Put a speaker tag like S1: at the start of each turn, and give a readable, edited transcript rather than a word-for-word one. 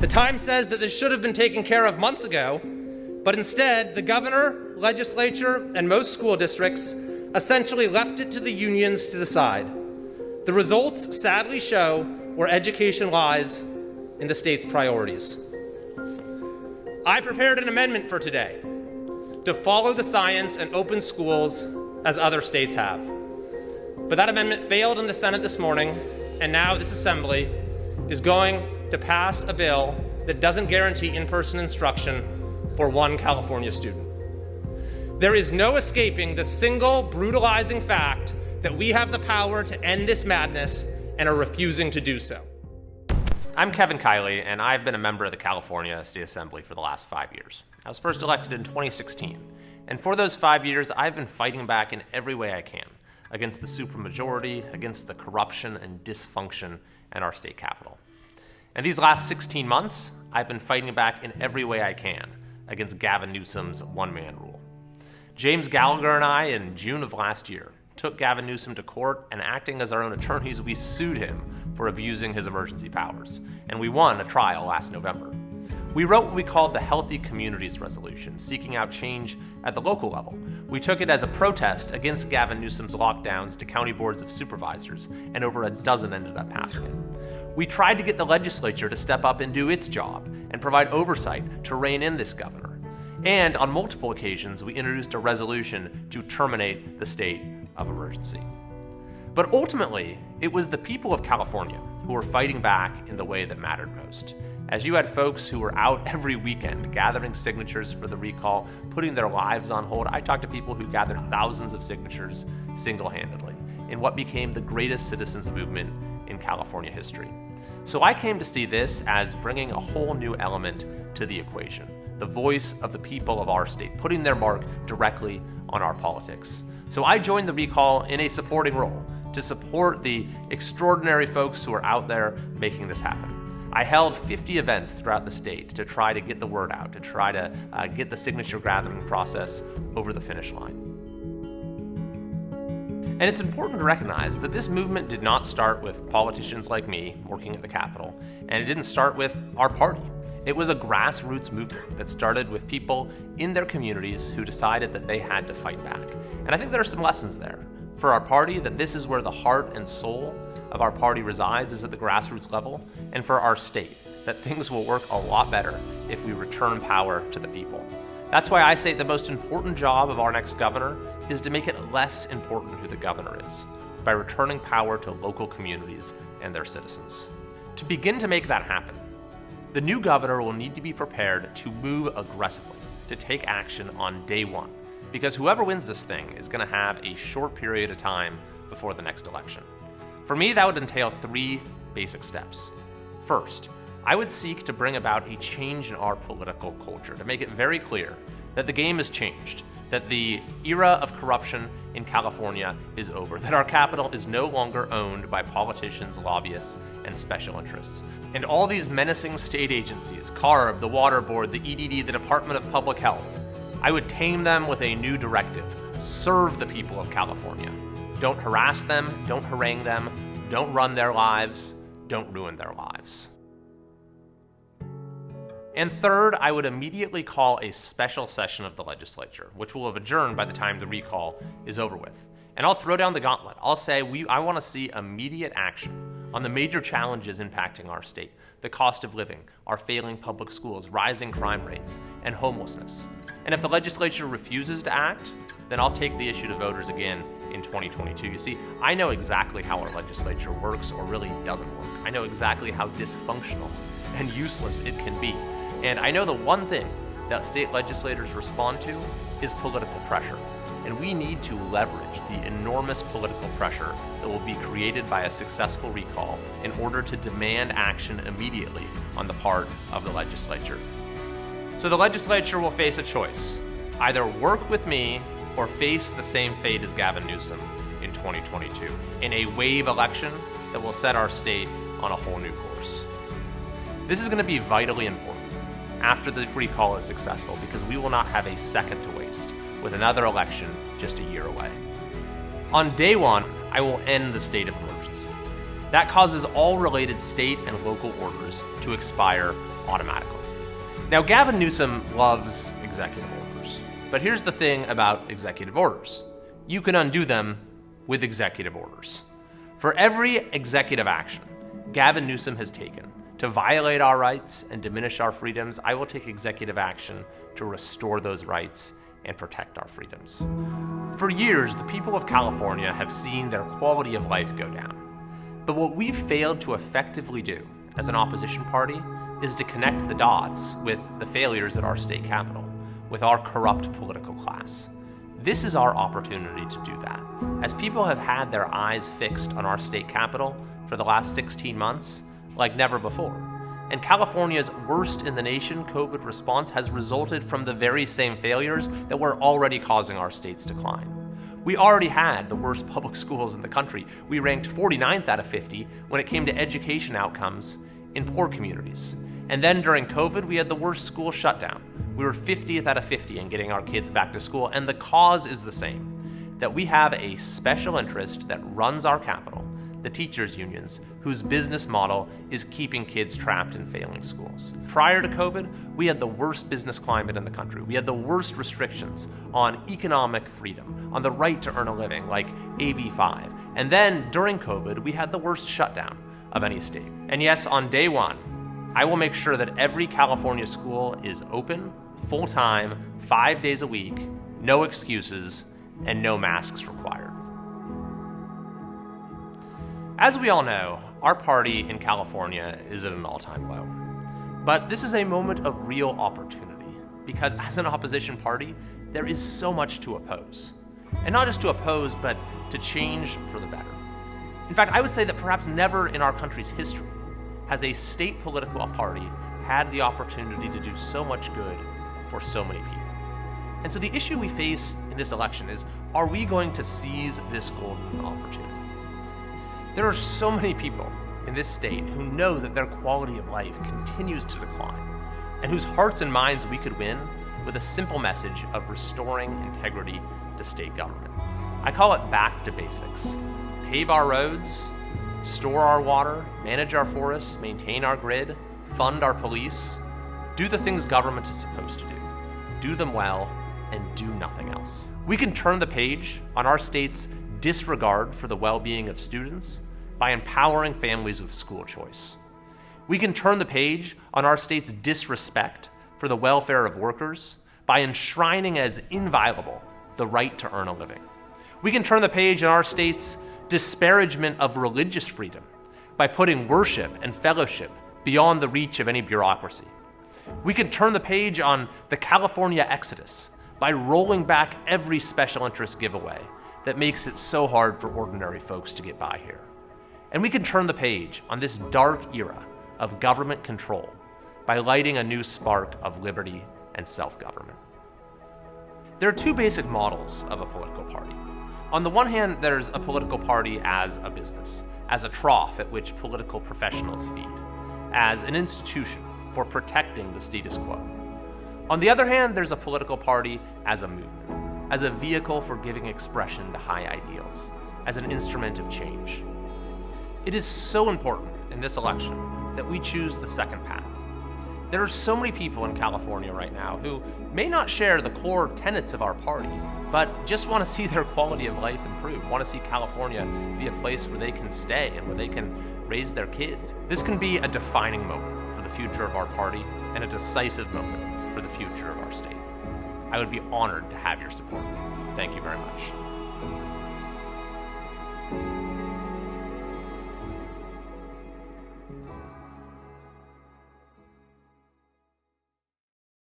S1: The Times says that this should have been taken care of months ago, but instead, the governor, legislature, and most school districts essentially left it to the unions to decide. The results sadly show where education lies in the state's priorities. I prepared an amendment for today to follow the science and open schools as other states have. But that amendment failed in the Senate this morning, and now this assembly is going to pass a bill that doesn't guarantee in-person instruction for one California student. There is no escaping the single brutalizing fact that we have the power to end this madness and are refusing to do so.
S2: I'm Kevin Kiley, and I've been a member of the California State Assembly for the last 5 years. I was first elected in 2016, and for those 5 years, I've been fighting back in every way I can against the supermajority, against the corruption and dysfunction in our state capitol. And these last 16 months, I've been fighting back in every way I can against Gavin Newsom's one-man rule. James Gallagher and I, in June of last year, took Gavin Newsom to court, and acting as our own attorneys, we sued him for abusing his emergency powers, and we won a trial last November. We wrote what we called the Healthy Communities Resolution, seeking out change at the local level. We took it as a protest against Gavin Newsom's lockdowns to county boards of supervisors, and over a dozen ended up passing it. We tried to get the legislature to step up and do its job and provide oversight to rein in this governor. And on multiple occasions, we introduced a resolution to terminate the state of emergency. But ultimately, it was the people of California who were fighting back in the way that mattered most. As you had folks who were out every weekend gathering signatures for the recall, putting their lives on hold, I talked to people who gathered thousands of signatures single-handedly in what became the greatest citizens movement in California history. So I came to see this as bringing a whole new element to the equation, the voice of the people of our state, putting their mark directly on our politics. So I joined the recall in a supporting role to support the extraordinary folks who are out there making this happen. I held 50 events throughout the state to try to get the word out, to try to get the signature gathering process over the finish line. And it's important to recognize that this movement did not start with politicians like me working at the Capitol, and it didn't start with our party. It was a grassroots movement that started with people in their communities who decided that they had to fight back. And I think there are some lessons there. For our party, that this is where the heart and soul of our party resides, is at the grassroots level, and for our state, that things will work a lot better if we return power to the people. That's why I say the most important job of our next governor is to make it less important who the governor is, by returning power to local communities and their citizens. To begin to make that happen, the new governor will need to be prepared to move aggressively, to take action on day one, because whoever wins this thing is going to have a short period of time before the next election. For me, that would entail 3 basic steps. First, I would seek to bring about a change in our political culture, to make it very clear that the game has changed, that the era of corruption in California is over, that our capital is no longer owned by politicians, lobbyists, and special interests. And all these menacing state agencies, CARB, the Water Board, the EDD, the Department of Public Health, I would tame them with a new directive: serve the people of California. Don't harass them, don't harangue them, don't run their lives, don't ruin their lives. And third, I would immediately call a special session of the legislature, which will have adjourned by the time the recall is over with. And I'll throw down the gauntlet. I'll say I want to see immediate action on the major challenges impacting our state: the cost of living, our failing public schools, rising crime rates, and homelessness. And if the legislature refuses to act, then I'll take the issue to voters again in 2022. You see, I know exactly how our legislature works or really doesn't work. I know exactly how dysfunctional and useless it can be. And I know the one thing that state legislators respond to is political pressure. And we need to leverage the enormous political pressure that will be created by a successful recall in order to demand action immediately on the part of the legislature. So the legislature will face a choice: either work with me or face the same fate as Gavin Newsom in 2022, in a wave election that will set our state on a whole new course. This is going to be vitally important after the recall is successful, because we will not have a second to waste with another election just a year away. On day one, I will end the state of emergency. That causes all related state and local orders to expire automatically. Now, Gavin Newsom loves executive orders, but here's the thing about executive orders. You can undo them with executive orders. For every executive action Gavin Newsom has taken to violate our rights and diminish our freedoms, I will take executive action to restore those rights and protect our freedoms. For years, the people of California have seen their quality of life go down. But what we've failed to effectively do as an opposition party is to connect the dots with the failures at our state capitol, with our corrupt political class. This is our opportunity to do that. As people have had their eyes fixed on our state capitol for the last 16 months, like never before. And California's worst in the nation COVID response has resulted from the very same failures that were already causing our state's decline. We already had the worst public schools in the country. We ranked 49th out of 50 when it came to education outcomes in poor communities. And then during COVID, we had the worst school shutdown. We were 50th out of 50 in getting our kids back to school, and the cause is the same, that we have a special interest that runs our capital, the teachers' unions, whose business model is keeping kids trapped in failing schools. Prior to COVID, we had the worst business climate in the country. We had the worst restrictions on economic freedom, on the right to earn a living, like AB 5. And then during COVID, we had the worst shutdown of any state. And yes, on day one, I will make sure that every California school is open, full-time, 5 days a week, no excuses, and no masks required. As we all know, our party in California is at an all-time low. But this is a moment of real opportunity, because as an opposition party, there is so much to oppose. And not just to oppose, but to change for the better. In fact, I would say that perhaps never in our country's history has a state political party had the opportunity to do so much good for so many people. And so the issue we face in this election is, are we going to seize this golden opportunity? There are so many people in this state who know that their quality of life continues to decline, and whose hearts and minds we could win with a simple message of restoring integrity to state government. I call it back to basics. Pave our roads, store our water, manage our forests, maintain our grid, fund our police, do the things government is supposed to do them well, and do nothing else. We can turn the page on our state's disregard for the well-being of students by empowering families with school choice. We can turn the page on our state's disrespect for the welfare of workers by enshrining as inviolable the right to earn a living. We can turn the page on our state's disparagement of religious freedom by putting worship and fellowship beyond the reach of any bureaucracy. We can turn the page on the California exodus by rolling back every special interest giveaway that makes it so hard for ordinary folks to get by here. And we can turn the page on this dark era of government control by lighting a new spark of liberty and self-government. There are two basic models of a political party. On the one hand, there's a political party as a business, as a trough at which political professionals feed, as an institution for protecting the status quo. On the other hand, there's a political party as a movement, as a vehicle for giving expression to high ideals, as an instrument of change. It is so important in this election that we choose the second path. There are so many people in California right now who may not share the core tenets of our party, but just want to see their quality of life improve, want to see California be a place where they can stay and where they can raise their kids. This can be a defining moment for the future of our party and a decisive moment for the future of our state. I would be honored to have your support. Thank you very much.